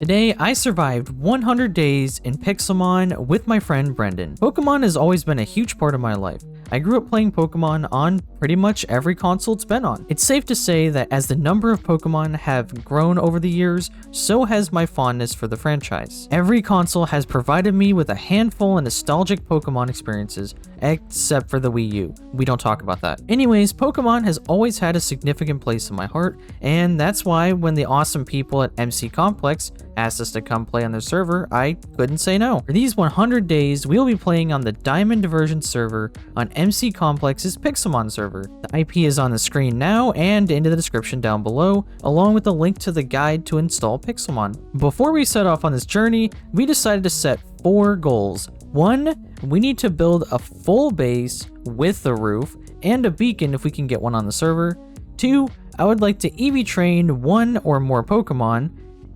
Today, I survived 100 days in Pixelmon with my friend Brendan. Pokemon has always been a huge part of my life. I grew up playing Pokemon on pretty much every console it's been on. It's safe to say that as the number of Pokemon have grown over the years, so has my fondness for the franchise. Every console has provided me with a handful of nostalgic Pokemon experiences, except for the Wii U. We don't talk about that. Anyways, Pokemon has always had a significant place in my heart, and that's why when the awesome people at MC Complex asked us to come play on their server, I couldn't say no. For these 100 days, we'll be playing on the Diamond Diversion server on MC Complex's Pixelmon server. The IP is on the screen now and in the description down below, along with a link to the guide to install Pixelmon. Before we set off on this journey, we decided to set 4 goals. 1, we need to build a full base with a roof and a beacon if we can get one on the server. 2, I would like to EV train 1 or more Pokemon.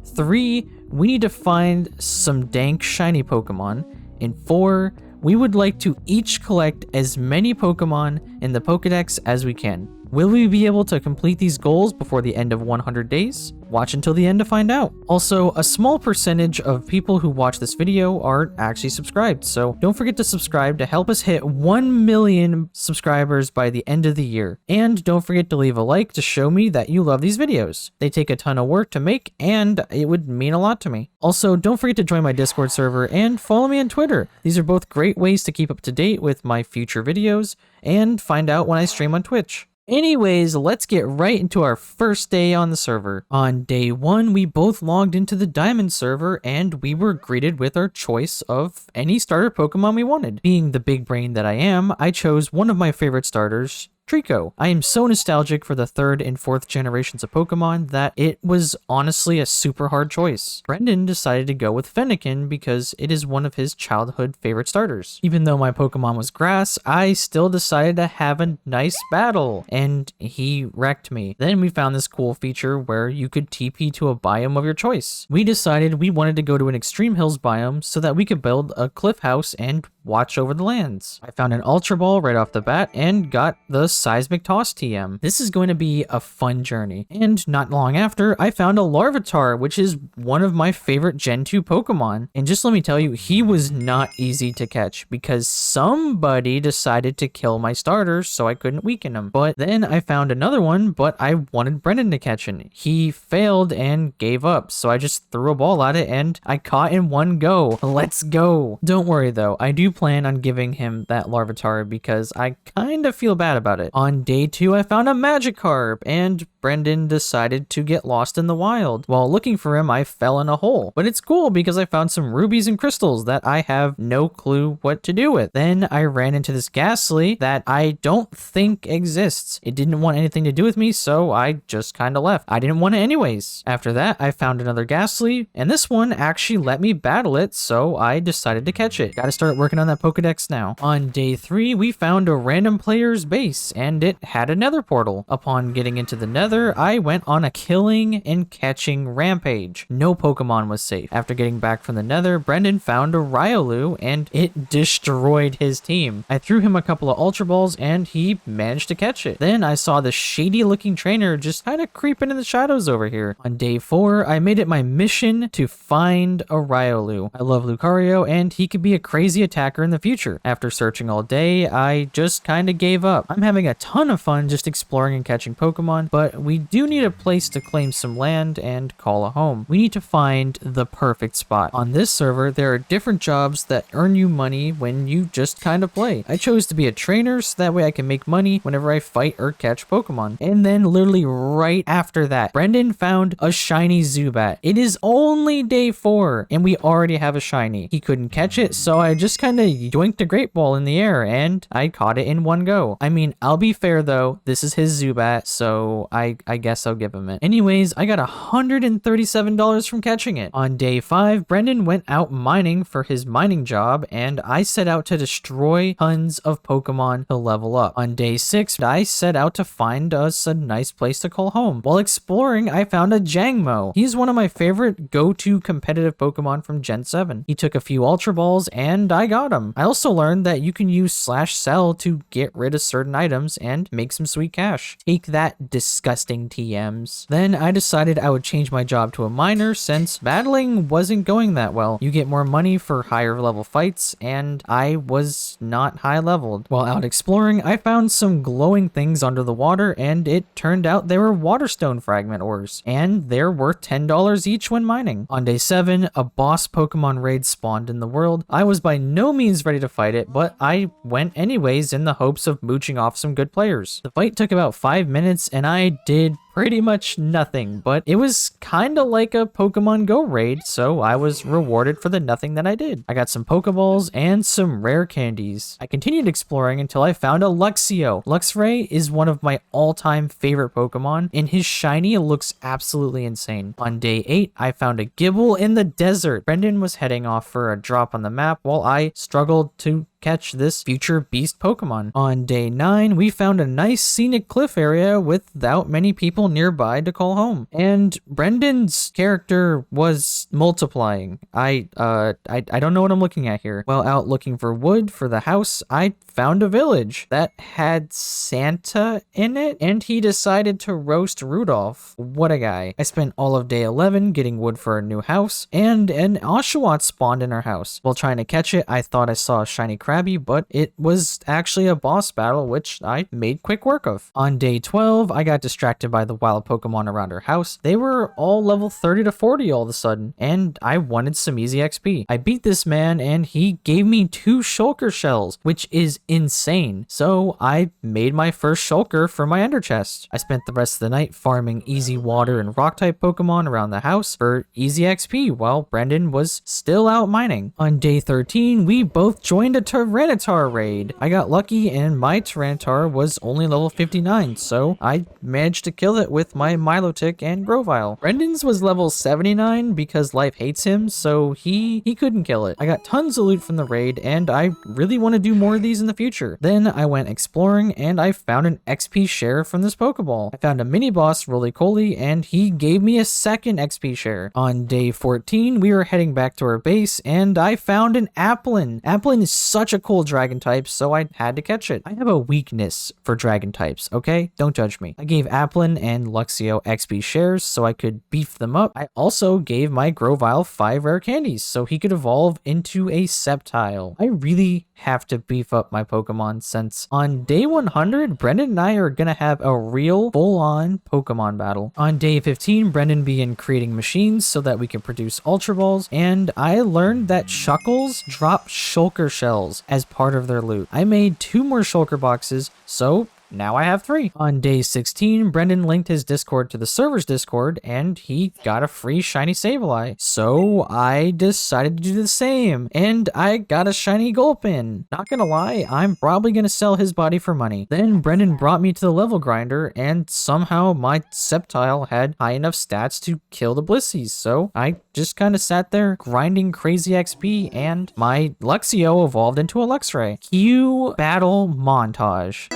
3, we need to find some dank shiny Pokemon. And 4, we would like to each collect as many Pokemon in the Pokedex as we can. Will we be able to complete these goals before the end of 100 days? Watch until the end to find out. Also, a small percentage of people who watch this video are actually subscribed, so don't forget to subscribe to help us hit 1 million subscribers by the end of the year. And don't forget to leave a like to show me that you love these videos. They take a ton of work to make, and it would mean a lot to me. Also, don't forget to join my Discord server and follow me on Twitter. These are both great ways to keep up to date with my future videos and find out when I stream on Twitch. Anyways, let's get right into our first day on the server. On day 1, we both logged into the Diamond server and we were greeted with our choice of any starter Pokemon we wanted. Being the big brain that I am, I chose one of my favorite starters, Trico. I am so nostalgic for the 3rd and 4th generations of Pokemon that it was honestly a super hard choice. Brendan decided to go with Fennekin because it is one of his childhood favorite starters. Even though my Pokemon was grass, I still decided to have a nice battle, and he wrecked me. Then we found this cool feature where you could TP to a biome of your choice. We decided we wanted to go to an Extreme Hills biome so that we could build a cliff house and watch over the lands. I found an Ultra Ball right off the bat and got the Seismic Toss TM. This is going to be a fun journey. And not long after, I found a Larvitar, which is one of my favorite Gen 2 Pokemon. And just let me tell you, he was not easy to catch because somebody decided to kill my starters so I couldn't weaken him. But then I found another one, but I wanted Brendan to catch it. He failed and gave up, so I just threw a ball at it and I caught in one go. Let's go. Don't worry though, I do plan on giving him that Larvitar because I kind of feel bad about it. On day 2, I found a Magikarp, and Brendan decided to get lost in the wild. While looking for him, I fell in a hole. But it's cool because I found some rubies and crystals that I have no clue what to do with. Then I ran into this Ghastly that I don't think exists. It didn't want anything to do with me, so I just kind of left. I didn't want it anyways. After that, I found another Ghastly, and this one actually let me battle it, so I decided to catch it. Gotta start working on that Pokedex now. On day 3, we found a random player's base, and it had a Nether portal. Upon getting into the Nether, I went on a killing and catching rampage. No Pokemon was safe. After getting back from the Nether, Brendan found a Riolu, and it destroyed his team. I threw him a couple of Ultra Balls, and he managed to catch it. Then I saw the shady looking trainer just kind of creeping in the shadows over here. On day 4, I made it my mission to find a Riolu. I love Lucario, and he could be a crazy attacker in the future. After searching all day, I just kind of gave up. I'm having a ton of fun just exploring and catching Pokemon, but we do need a place to claim some land and call a home. We need to find the perfect spot. On this server, there are different jobs that earn you money when you just kind of play. I chose to be a trainer so that way I can make money whenever I fight or catch Pokemon. And then literally right after that, Brendan found a shiny Zubat. It is only day 4 and we already have a shiny. He couldn't catch it, so I just kind of yoinked a Great Ball in the air and I caught it in one go. I mean, I'll be fair though, this is his Zubat, so I guess I'll give him it. Anyways, I got $137 from catching it. On day 5, Brendan went out mining for his mining job, and I set out to destroy tons of Pokemon to level up. On day 6, I set out to find us a nice place to call home. While exploring, I found a Jangmo. He's one of my favorite go-to competitive Pokemon from Gen 7. He took a few Ultra Balls, and I got him. I also learned that you can use /sell to get rid of certain items and make some sweet cash. Take that, disgusting disgusting TMs. Then I decided I would change my job to a miner since battling wasn't going that well. You get more money for higher level fights, and I was not high leveled. While out exploring, I found some glowing things under the water, and it turned out they were waterstone fragment ores, and they're worth $10 each when mining. On day 7, a boss Pokemon raid spawned in the world. I was by no means ready to fight it, but I went anyways in the hopes of mooching off some good players. The fight took about 5 minutes, and I did pretty much nothing, but it was kinda like a Pokemon Go raid, so I was rewarded for the nothing that I did. I got some Pokeballs and some rare candies. I continued exploring until I found a Luxio. Luxray is one of my all-time favorite Pokemon, and his shiny looks absolutely insane. On day 8, I found a Gibble in the desert. Brendan was heading off for a drop on the map while I struggled to catch this future beast Pokemon. On day 9, we found a nice scenic cliff area without many people nearby to call home. And Brendan's character was multiplying. I don't know what I'm looking at here. While out looking for wood for the house, I found a village that had Santa in it, and he decided to roast Rudolph. What a guy. I spent all of day 11 getting wood for a new house, and an Oshawott spawned in our house. While trying to catch it, I thought I saw a shiny Krabby, but it was actually a boss battle, which I made quick work of. On day 12, I got distracted by the wild Pokemon around our house. They were all level 30 to 40 all of a sudden, and I wanted some easy XP. I beat this man, and he gave me 2 shulker shells, which is insane. So I made my first shulker for my ender chest. I spent the rest of the night farming easy water and rock type Pokemon around the house for easy XP while Brendan was still out mining. On day 13, we both joined a Tyranitar raid. I got lucky and my Tyranitar was only level 59, so I managed to kill it with my Milotic and Grovyle. Brendan's was level 79 because life hates him, so he couldn't kill it. I got tons of loot from the raid, and I really want to do more of these in the future. Then I went exploring, and I found an XP share from this Pokeball. I found a mini boss, Roly-Coly, and he gave me a second XP share. On day 14, we were heading back to our base, and I found an Applin. Applin is such a cool dragon type, so I had to catch it. I have a weakness for dragon types, okay? Don't judge me. I gave Applin and Luxio XP shares so I could beef them up. I also gave my Grovyle 5 rare candies so he could evolve into a Sceptile. I really have to beef up my Pokemon since on day 100, Brendan and I are gonna have a real full-on Pokemon battle. On day 15, Brendan began creating machines so that we can produce Ultra Balls, and I learned that Shuckles drop shulker shells as part of their loot. I made 2 more shulker boxes, so now I have 3. On day 16, Brendan linked his Discord to the server's Discord, and he got a free shiny Sableye. So I decided to do the same, and I got a shiny Gulpin. Not gonna lie, I'm probably gonna sell his body for money. Then Brendan brought me to the level grinder, and somehow my Sceptile had high enough stats to kill the Blissies, so I just kind of sat there grinding crazy XP, and my Luxio evolved into a Luxray. Cue battle montage.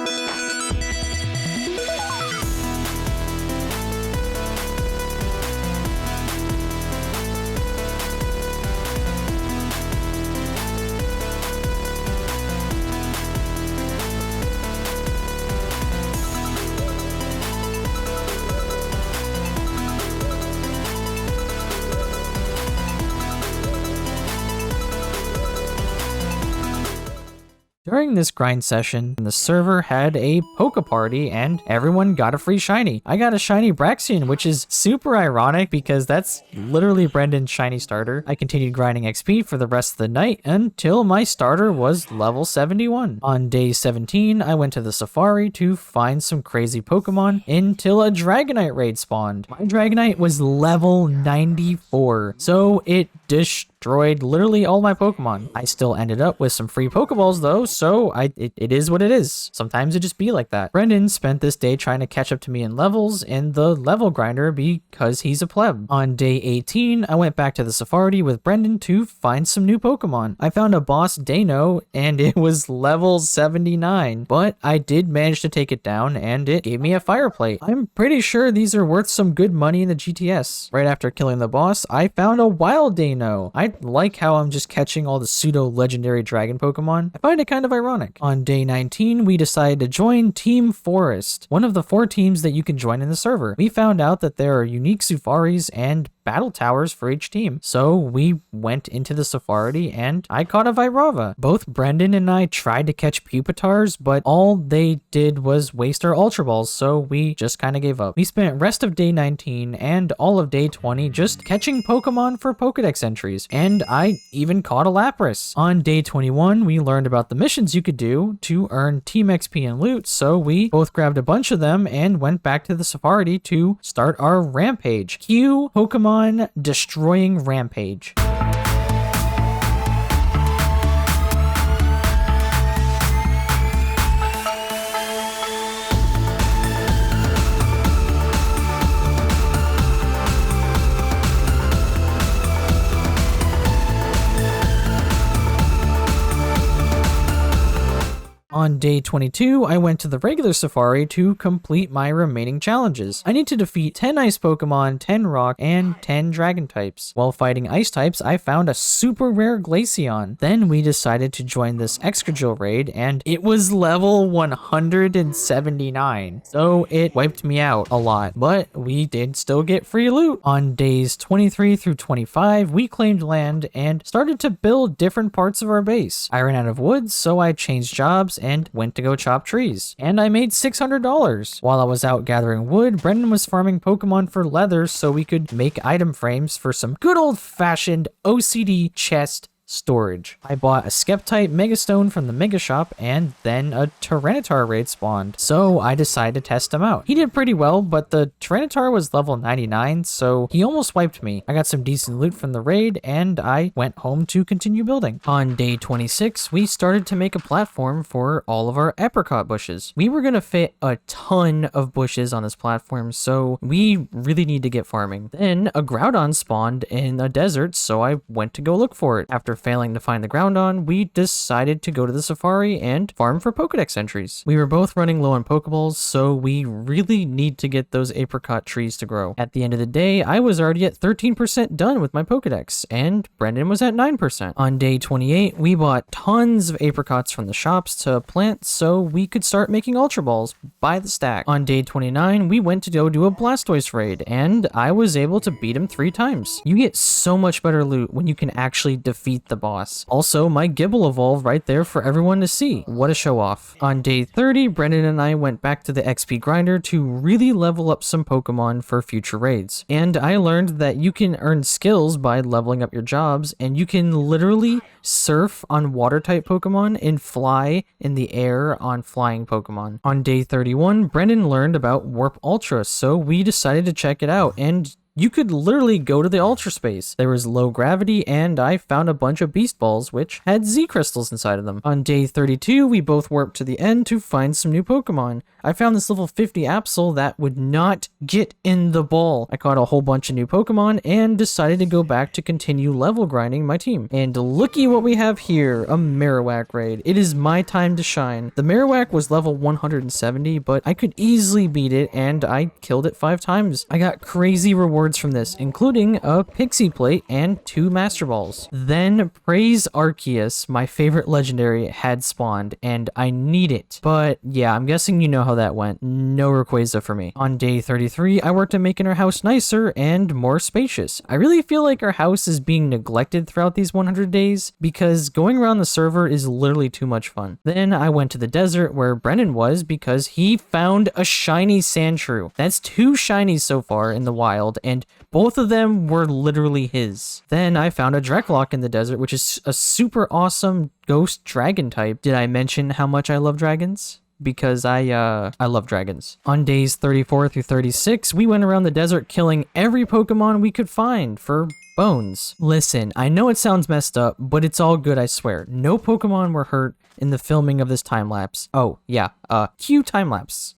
During this grind session, the server had a Poke Party and everyone got a free shiny. I got a shiny Braxian, which is super ironic because that's literally Brendan's shiny starter. I continued grinding XP for the rest of the night until my starter was level 71. On day 17, I went to the safari to find some crazy Pokemon until a Dragonite raid spawned. My Dragonite was level 94, so it destroyed literally all my Pokemon. I still ended up with some free Pokeballs though, so it is what it is. Sometimes it just be like that. Brendan spent this day trying to catch up to me in levels in the level grinder because he's a pleb. On day 18, I went back to the safari with Brendan to find some new Pokemon. I found a boss Dano and it was level 79, but I did manage to take it down and it gave me a fire plate. I'm pretty sure these are worth some good money in the GTS. Right after killing the boss, I found a wild Dano know. I like how I'm just catching all the pseudo-legendary dragon Pokemon. I find it kind of ironic. On day 19, we decided to join Team Forest, one of the 4 teams that you can join in the server. We found out that there are unique Safaris and battle towers for each team. So we went into the Safari and I caught a Virava. Both Brendan and I tried to catch Pupitars, but all they did was waste our Ultra Balls, so we just kind of gave up. We spent rest of day 19 and all of day 20 just catching Pokemon for Pokedex entries, and I even caught a Lapras. On day 21, we learned about the missions you could do to earn Team XP and loot, so we both grabbed a bunch of them and went back to the Safari to start our rampage. Cue Pokemon destroying rampage. On day 22, I went to the regular Safari to complete my remaining challenges. I need to defeat 10 Ice Pokemon, 10 Rock, and 10 Dragon types. While fighting Ice types, I found a super rare Glaceon. Then we decided to join this Excadrill raid, and it was level 179. So it wiped me out a lot, but we did still get free loot. On days 23 through 25, we claimed land and started to build different parts of our base. I ran out of wood, so I changed jobs and went to go chop trees. And I made $600. While I was out gathering wood, Brendan was farming Pokemon for leather so we could make item frames for some good old-fashioned OCD chest storage. I bought a Skeptite Megastone from the Mega Shop, and then a Tyranitar raid spawned, so I decided to test him out. He did pretty well, but the Tyranitar was level 99, so he almost wiped me. I got some decent loot from the raid, and I went home to continue building. On day 26, we started to make a platform for all of our apricot bushes. We were gonna fit a ton of bushes on this platform, so we really need to get farming. Then a Groudon spawned in a desert, so I went to go look for it. After failing to find the Groudon, we decided to go to the Safari and farm for Pokedex entries. We were both running low on Pokeballs, so we really need to get those apricot trees to grow. At the end of the day, I was already at 13% done with my Pokedex, and Brendan was at 9%. On day 28, we bought tons of apricots from the shops to plant so we could start making Ultra Balls by the stack. On day 29, we went to go do a Blastoise raid, and I was able to beat him 3 times. You get so much better loot when you can actually defeat the boss. Also, my Gibble evolved right there for everyone to see. What a show off. On day 30, Brendan and I went back to the XP grinder to really level up some Pokemon for future raids. And I learned that you can earn skills by leveling up your jobs, and you can literally surf on water type Pokemon and fly in the air on flying Pokemon. On day 31, Brendan learned about Warp Ultra, so we decided to check it out, and you could literally go to the Ultra Space. There was low gravity, and I found a bunch of Beast Balls, which had Z Crystals inside of them. On day 32, we both warped to the end to find some new Pokemon. I found this level 50 Absol that would not get in the ball. I caught a whole bunch of new Pokemon and decided to go back to continue level grinding my team. And looky what we have here, a Marowak raid. It is my time to shine. The Marowak was level 170, but I could easily beat it, and I killed it 5 times. I got crazy rewards from this, including a Pixie Plate and 2 Master Balls. Then Praise Arceus, my favorite legendary, had spawned, and I need it. But yeah, I'm guessing you know how that went. No Rayquaza for me. On day 33, I worked on making our house nicer and more spacious. I really feel like our house is being neglected throughout these 100 days because going around the server is literally too much fun. Then I went to the desert where Brennan was because he found a shiny Sandshrew. That's 2 shinies so far in the wild, and both of them were literally his. Then I found a Dreklock in the desert, which is a super awesome ghost dragon type. Did I mention how much I love dragons? Because I love dragons. On days 34 through 36, we went around the desert killing every Pokemon we could find for bones. Listen, I know it sounds messed up, but it's all good, I swear. No Pokemon were hurt in the filming of this time-lapse. Oh, yeah, cue time-lapse.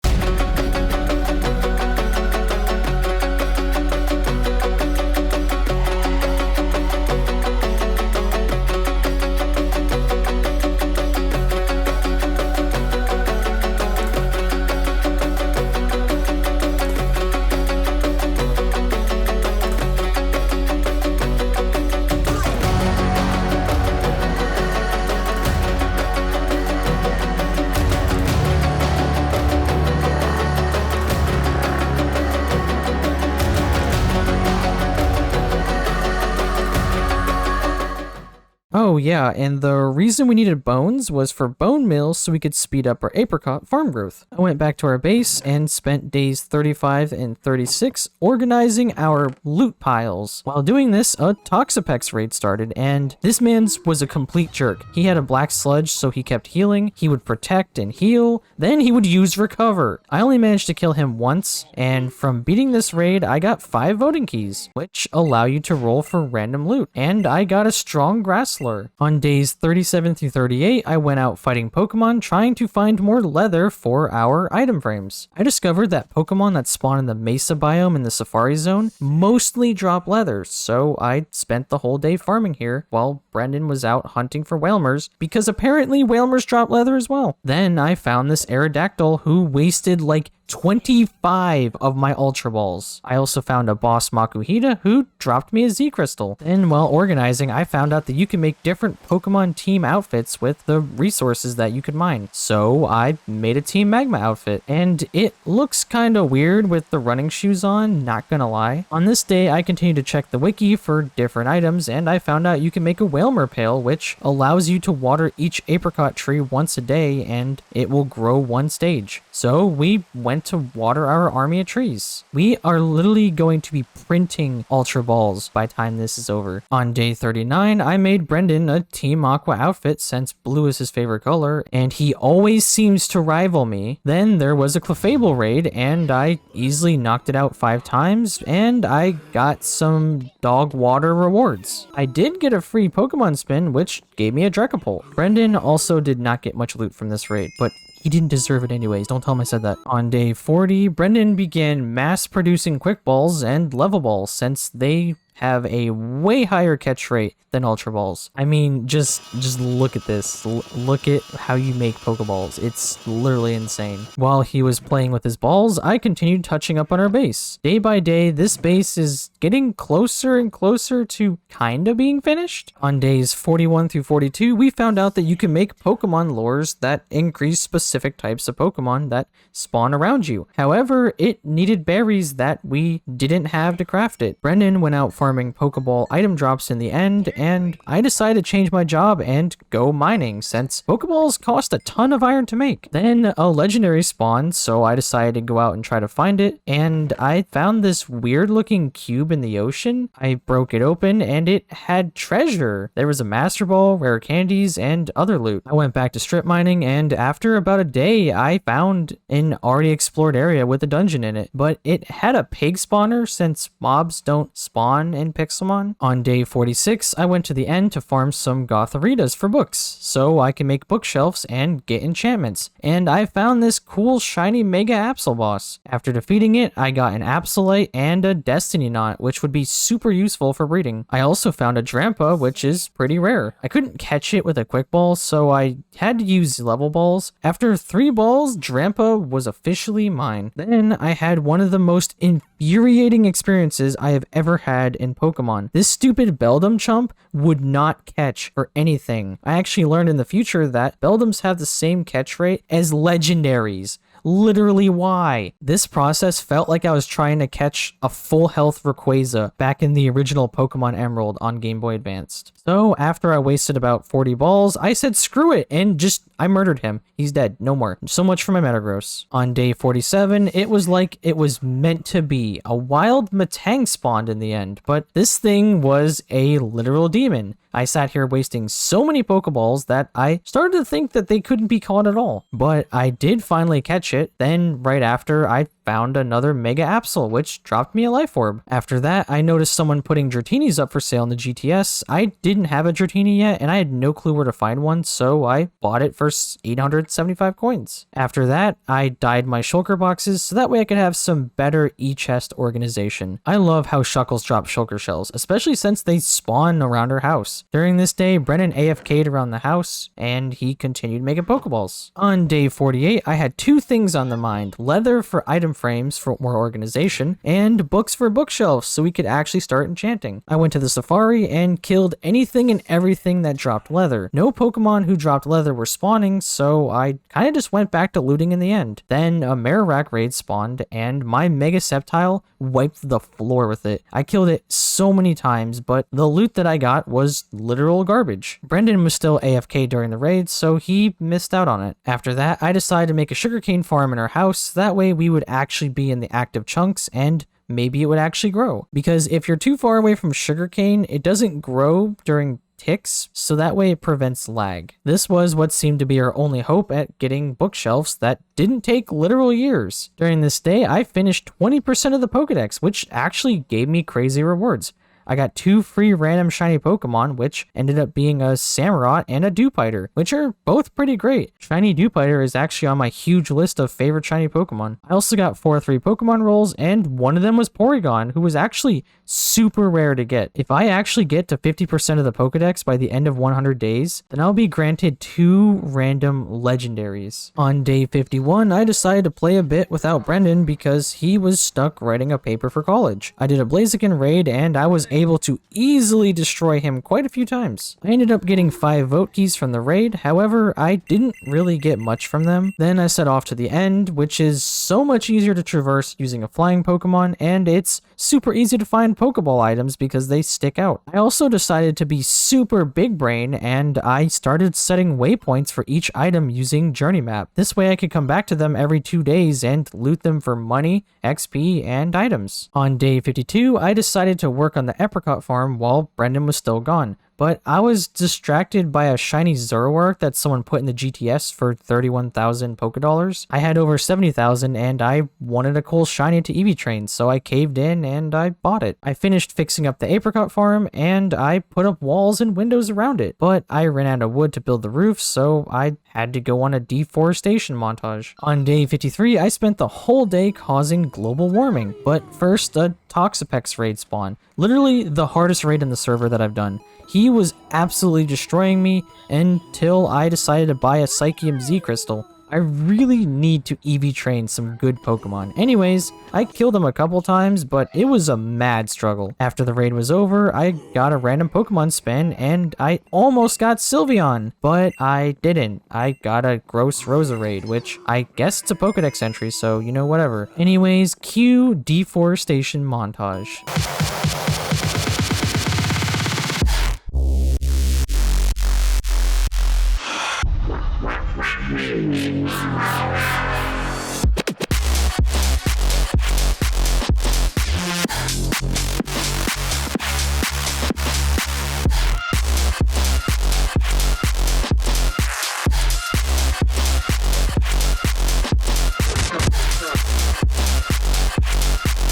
Oh yeah, and the reason we needed bones was for bone meal so we could speed up our apricot farm growth. I went back to our base and spent days 35 and 36 organizing our loot piles. While doing this, a Toxapex raid started, and this man's was a complete jerk. He had a black sludge, so he kept healing, he would protect and heal, then he would use recover. I only managed to kill him once, and from beating this raid, I got 5 voting keys, which allow you to roll for random loot, and I got a strong grass lure. On days 37 through 38, I went out fighting Pokemon trying to find more leather for our item frames. I discovered that Pokemon that spawn in the Mesa biome in the Safari Zone mostly drop leather, so I spent the whole day farming here while Brendan was out hunting for Whalmers, because apparently Whalmers drop leather as well. Then I found this Aerodactyl who wasted like 25 of my Ultra Balls. I also found a boss Makuhita who dropped me a Z Crystal. Then while organizing, I found out that you can make different Pokemon team outfits with the resources that you could mine. So I made a Team Magma outfit, and it looks kinda weird with the running shoes on, not gonna lie. On this day, I continued to check the wiki for different items, and I found out you can make a Whalmer pail, which allows you to water each apricot tree once a day, and it will grow 1 stage. So we went to water our army of trees. We are literally going to be printing Ultra Balls by the time this is over. On day 39, I made Brendan a Team Aqua outfit since blue is his favorite color, and he always seems to rival me. Then there was a Clefable raid, and I easily knocked it out 5 times, and I got some dog water rewards. I did get a free Pokemon spin, which gave me a Dracopult. Brendan also did not get much loot from this raid, but he didn't deserve it anyways. Don't tell him I said that. On day 40, Brendan began mass producing Quick Balls and Level Balls since they have a way higher catch rate than Ultra Balls. I mean, just look at this. Look at how you make Pokeballs. It's literally insane. While he was playing with his balls, I continued touching up on our base. Day by day, this base is getting closer and closer to kinda being finished. On days 41 through 42, we found out that you can make Pokemon lures that increase specific types of Pokemon that spawn around you. However, it needed berries that we didn't have to craft it. Brendan went out farming Pokeball item drops in the end, and I decided to change my job and go mining since Pokeballs cost a ton of iron to make. Then a legendary spawned, so I decided to go out and try to find it, and I found this weird looking cube in the ocean. I broke it open and it had treasure. There was a Master Ball, rare candies, and other loot. I went back to strip mining, and after about a day, I found an already explored area with a dungeon in it, but it had a pig spawner since mobs don't spawn in Pixelmon. On day 46, I went to the end to farm some Gothoritas for books, so I can make bookshelves and get enchantments. And I found this cool shiny Mega Absol boss. After defeating it, I got an Absolite and a Destiny Knot, which would be super useful for breeding. I also found a Drampa, which is pretty rare. I couldn't catch it with a quick ball, so I had to use level balls. After 3 balls, Drampa was officially mine. Then I had one of the most infuriating experiences I have ever had in Pokemon. This stupid Beldum chump would not catch for anything. I actually learned in the future that Beldums have the same catch rate as legendaries. Literally why? This process felt like I was trying to catch a full health Rayquaza back in the original Pokemon Emerald on Game Boy Advanced. So after I wasted about 40 balls, I said screw it and I murdered him. He's dead. No more. So much for my Metagross. On day 47, it was like it was meant to be. A wild Metang spawned in the end, but this thing was a literal demon. I sat here wasting so many Pokeballs that I started to think that they couldn't be caught at all. But I did finally catch it. Then right after, I found another Mega Absol, which dropped me a Life Orb. After that, I noticed someone putting Dratini's up for sale in the GTS. I didn't have a Dratini yet, and I had no clue where to find one, so I bought it for 875 coins. After that, I dyed my Shulker boxes, so that way I could have some better e-chest organization. I love how Shuckles drop Shulker shells, especially since they spawn around her house. During this day, Brennan AFK'd around the house, and he continued making Pokeballs. On day 48, I had 2 things on the mind: leather for item frames for more organization, and books for bookshelves so we could actually start enchanting. I went to the safari and killed anything and everything that dropped leather. No Pokemon who dropped leather were spawning, so I kind of just went back to looting in the end. Then a Marowak raid spawned, and my Mega Sceptile wiped the floor with it. I killed it so many times, but the loot that I got was literal garbage. Brendan was still AFK during the raid, so he missed out on it. After that, I decided to make a sugarcane farm in our house. That way we would actually be in the active chunks and maybe it would actually grow. Because if you're too far away from sugarcane, it doesn't grow during ticks, so that way it prevents lag. This was what seemed to be our only hope at getting bookshelves that didn't take literal years. During this day, I finished 20% of the Pokedex, which actually gave me crazy rewards. I got 2 free random shiny Pokemon, which ended up being a Samurott and a Dewpider, which are both pretty great. Shiny Dewpider is actually on my huge list of favorite shiny Pokemon. I also got 4 3 Pokemon rolls, and one of them was Porygon, who was actually super rare to get. If I actually get to 50% of the Pokedex by the end of 100 days, then I'll be granted 2 random legendaries. On day 51, I decided to play a bit without Brendan because he was stuck writing a paper for college. I did a Blaziken raid, and I was able to easily destroy him quite a few times. I ended up getting 5 vote keys from the raid, however, I didn't really get much from them. Then I set off to the end, which is so much easier to traverse using a flying Pokemon, and it's super easy to find Pokeball items because they stick out. I also decided to be super big brain, and I started setting waypoints for each item using Journey Map. This way I could come back to them every 2 days and loot them for money, XP, and items. On day 52, I decided to work on the apricot farm while Brendan was still gone. But I was distracted by a shiny Zoroark that someone put in the GTS for 31,000 Pokedollars. I had over 70,000 and I wanted a cool shiny to EV train, so I caved in and I bought it. I finished fixing up the apricot farm and I put up walls and windows around it, but I ran out of wood to build the roof, so I had to go on a deforestation montage. On day 53, I spent the whole day causing global warming, but first a Toxapex raid spawn. Literally the hardest raid in the server that I've done. He was absolutely destroying me until I decided to buy a Psychium Z crystal. I really need to EV train some good Pokemon. Anyways, I killed him a couple times, but it was a mad struggle. After the raid was over, I got a random Pokemon spin and I almost got Sylveon, but I didn't. I got a Gross Rosa raid, which I guess it's a Pokedex entry, so you know, whatever. Anyways, cue deforestation montage.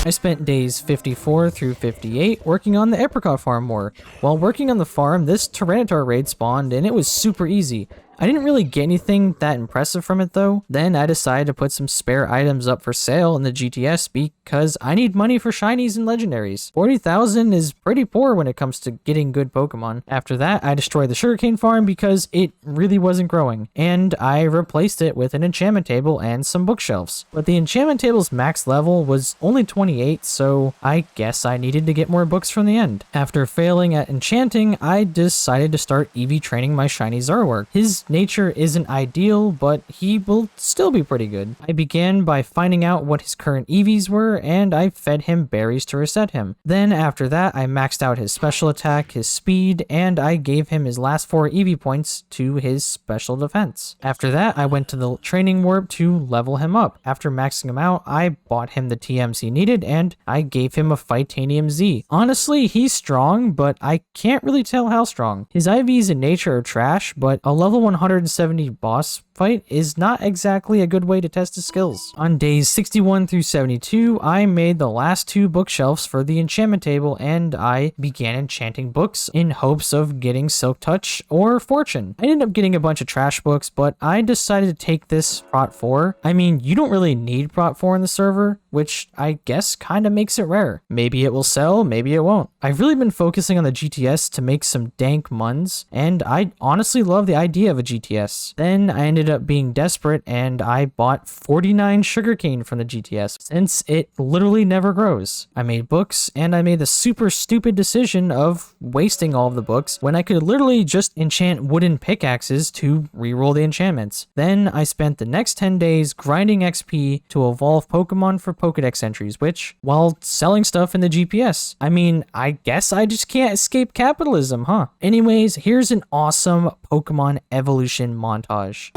I spent days 54 through 58 working on the apricot farm more. While working on the farm, this Tyranitar raid spawned and it was super easy. I didn't really get anything that impressive from it though. Then I decided to put some spare items up for sale in the GTS because I need money for shinies and legendaries. 40,000 is pretty poor when it comes to getting good Pokemon. After that, I destroyed the sugarcane farm because it really wasn't growing, and I replaced it with an enchantment table and some bookshelves. But the enchantment table's max level was only 28, so I guess I needed to get more books from the end. After failing at enchanting, I decided to start EV training my shiny Zoroark. His nature isn't ideal, but he will still be pretty good. I began by finding out what his current EVs were, and I fed him berries to reset him. Then after that, I maxed out his special attack, his speed, and I gave him his last 4 EV points to his special defense. After that, I went to the training warp to level him up. After maxing him out, I bought him the TMs he needed, and I gave him a Fightanium Z. Honestly, he's strong, but I can't really tell how strong. His IVs in nature are trash, but a level 170 boss fight is not exactly a good way to test his skills. On days 61 through 72, I made the last 2 bookshelves for the enchantment table and I began enchanting books in hopes of getting Silk Touch or Fortune. I ended up getting a bunch of trash books, but I decided to take this Prot 4. I mean, you don't really need Prot 4 in the server, which I guess kind of makes it rare. Maybe it will sell, maybe it won't. I've really been focusing on the GTS to make some dank muns, and I honestly love the idea of a GTS. Then I ended up being desperate and I bought 49 sugarcane from the GTS since it literally never grows. I made books and I made the super stupid decision of wasting all of the books when I could literally just enchant wooden pickaxes to reroll the enchantments. Then I spent the next 10 days grinding XP to evolve Pokemon for Pokedex entries, which, while selling stuff in the GPS. I mean, I guess I just can't escape capitalism, huh? Anyways, here's an awesome Pokemon evolution montage.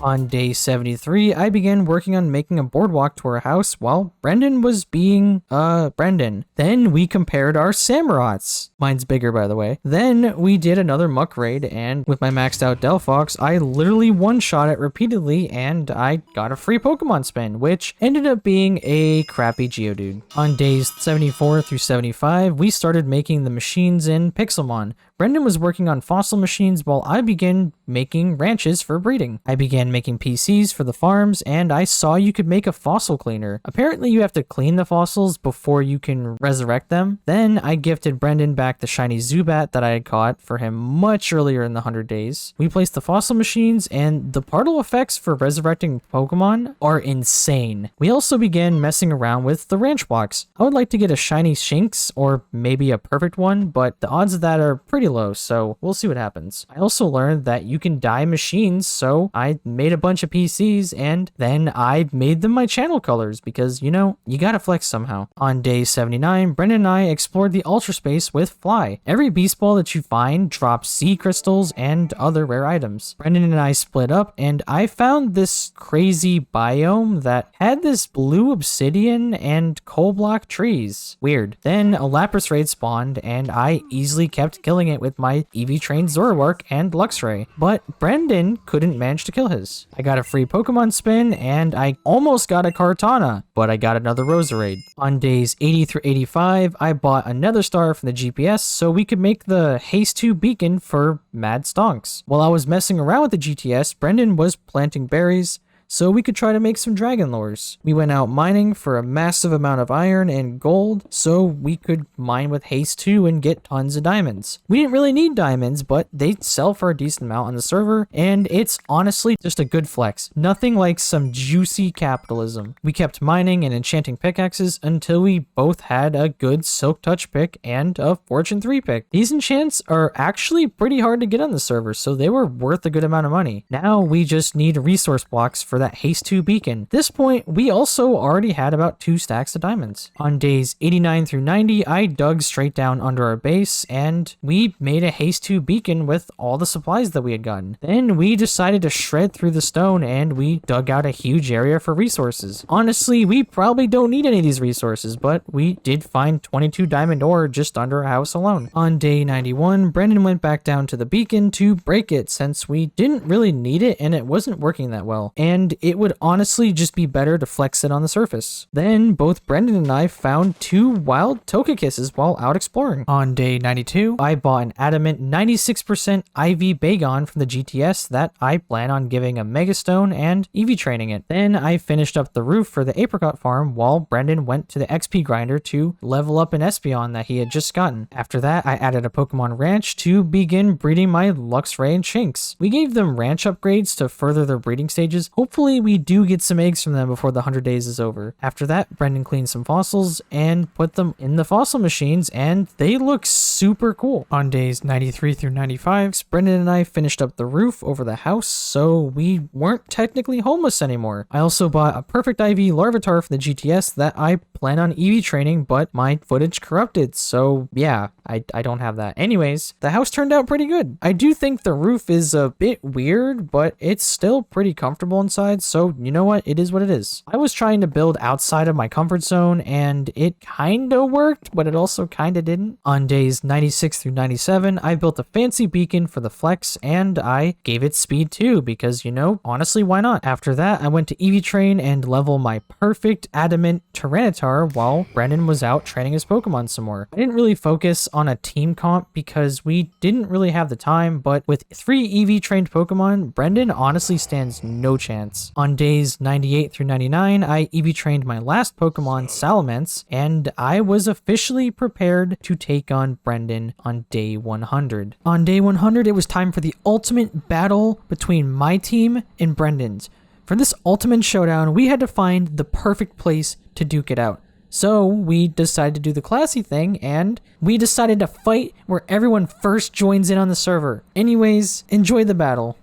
On day 73, I began working on making a boardwalk to our house while Brendan was being, Brendan. Then we compared our Samurats. Mine's bigger, by the way. Then we did another muck raid, and with my maxed out Delphox, I literally one-shot it repeatedly, and I got a free Pokemon spin, which ended up being a crappy Geodude. On days 74 through 75, we started making the machines in Pixelmon. Brendan was working on fossil machines while I began making ranches for breeding. I began making PCs for the farms, and I saw you could make a fossil cleaner. Apparently you have to clean the fossils before you can resurrect them. Then I gifted Brendan back the shiny Zubat that I had caught for him much earlier in the 100 days. We placed the fossil machines, and the particle effects for resurrecting Pokemon are insane. We also began messing around with the ranch blocks. I would like to get a shiny Shinx, or maybe a perfect one, but the odds of that are pretty low, so we'll see what happens. I also learned that you can dye machines, so I made a bunch of PCs, and then I made them my channel colors because, you know, you gotta flex somehow. On day 79, Brendan and I explored the Ultra Space with Fly. Every beast ball that you find drops sea crystals and other rare items. Brendan and I split up, and I found this crazy biome that had this blue obsidian and coal block trees. Weird. Then a Lapras raid spawned, and I easily kept killing it with my EV trained Zoroark and Luxray, but Brendan couldn't manage to kill his. I got a free Pokemon spin, and I almost got a Kartana, but I got another Roserade. On days 80 through 85, I bought another star from the GPS so we could make the Haste 2 beacon for Mad Stonks. While I was messing around with the GTS, Brendan was planting berries so we could try to make some dragon lures. We went out mining for a massive amount of iron and gold so we could mine with Haste 2 and get tons of diamonds. We didn't really need diamonds, but they sell for a decent amount on the server, and it's honestly just a good flex. Nothing like some juicy capitalism. We kept mining and enchanting pickaxes until we both had a good Silk Touch pick and a Fortune 3 pick. These enchants are actually pretty hard to get on the server, so they were worth a good amount of money. Now we just need resource blocks for that Haste 2 beacon. At this point, we also already had about 2 stacks of diamonds. On days 89 through 90, I dug straight down under our base, and we made a Haste 2 beacon with all the supplies that we had gotten. Then we decided to shred through the stone, and we dug out a huge area for resources. Honestly, we probably don't need any of these resources, but we did find 22 diamond ore just under our house alone. On day 91, Brendan went back down to the beacon to break it since we didn't really need it and it wasn't working that well. And and it would honestly just be better to flex it on the surface. Then both Brendan and I found 2 wild Tokakisses while out exploring. On day 92, I bought an adamant 96% IV Bagon from the GTS that I plan on giving a Megastone and EV training it. Then I finished up the roof for the apricot farm while Brendan went to the XP grinder to level up an Espeon that he had just gotten. After that, I added a Pokemon Ranch to begin breeding my Luxray and Shinx. We gave them ranch upgrades to further their breeding stages. Hopefully we do get some eggs from them before the 100 days is over. After that, Brendan cleaned some fossils and put them in the fossil machines, and they look super cool. On days 93 through 95, Brendan and I finished up the roof over the house, so we weren't technically homeless anymore. I also bought a perfect IV Larvitar for the GTS that I plan on EV training, but my footage corrupted, so yeah, I don't have that. Anyways, the house turned out pretty good. I do think the roof is a bit weird, but it's still pretty comfortable inside, so you know what? It is what it is. I was trying to build outside of my comfort zone, and it kinda worked, but it also kinda didn't. On days 96 through 97, I built a fancy beacon for the Flex, and I gave it speed too, because, you know, honestly, why not? After that, I went to EV train and level my perfect adamant Tyranitar while Brendan was out training his Pokemon some more. I didn't really focus on a team comp because we didn't really have the time, but with 3 EV trained Pokemon, Brendan honestly stands no chance. On days 98 through 99, I EV trained my last Pokemon, Salamence, and I was officially prepared to take on Brendan on day 100. On day 100, it was time for the ultimate battle between my team and Brendan's. For this ultimate showdown, we had to find the perfect place to duke it out. So we decided to do the classy thing, and we decided to fight where everyone first joins in on the server. Anyways, enjoy the battle.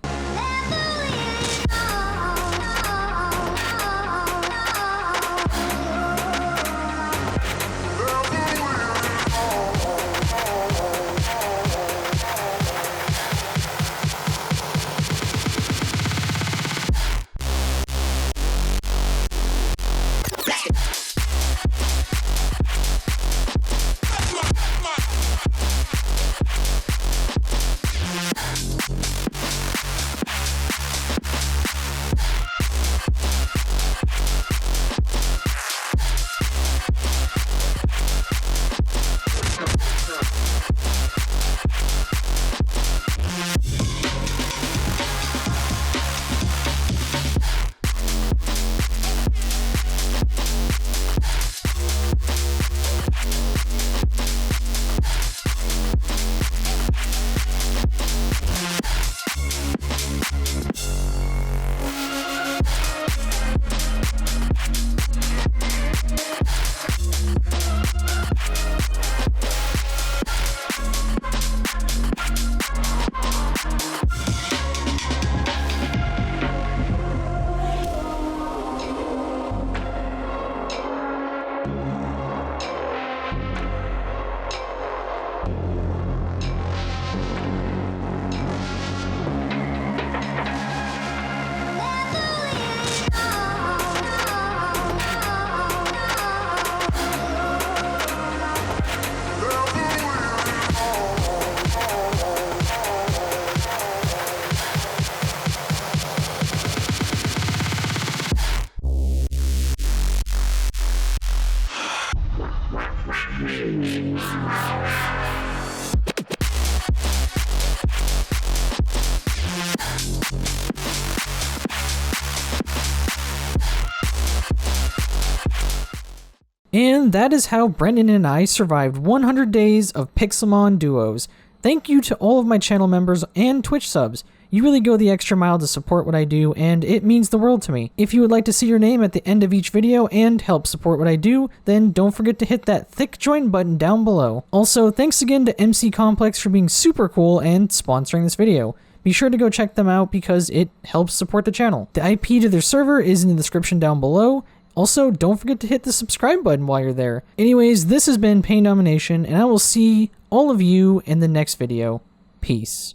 And that is how Brendan and I survived 100 days of Pixelmon duos. Thank you to all of my channel members and Twitch subs. You really go the extra mile to support what I do, and it means the world to me. If you would like to see your name at the end of each video and help support what I do, then don't forget to hit that thick join button down below. Also, thanks again to MC Complex for being super cool and sponsoring this video. Be sure to go check them out because it helps support the channel. The IP to their server is in the description down below. Also, don't forget to hit the subscribe button while you're there. Anyways, this has been PainDomination, and I will see all of you in the next video. Peace.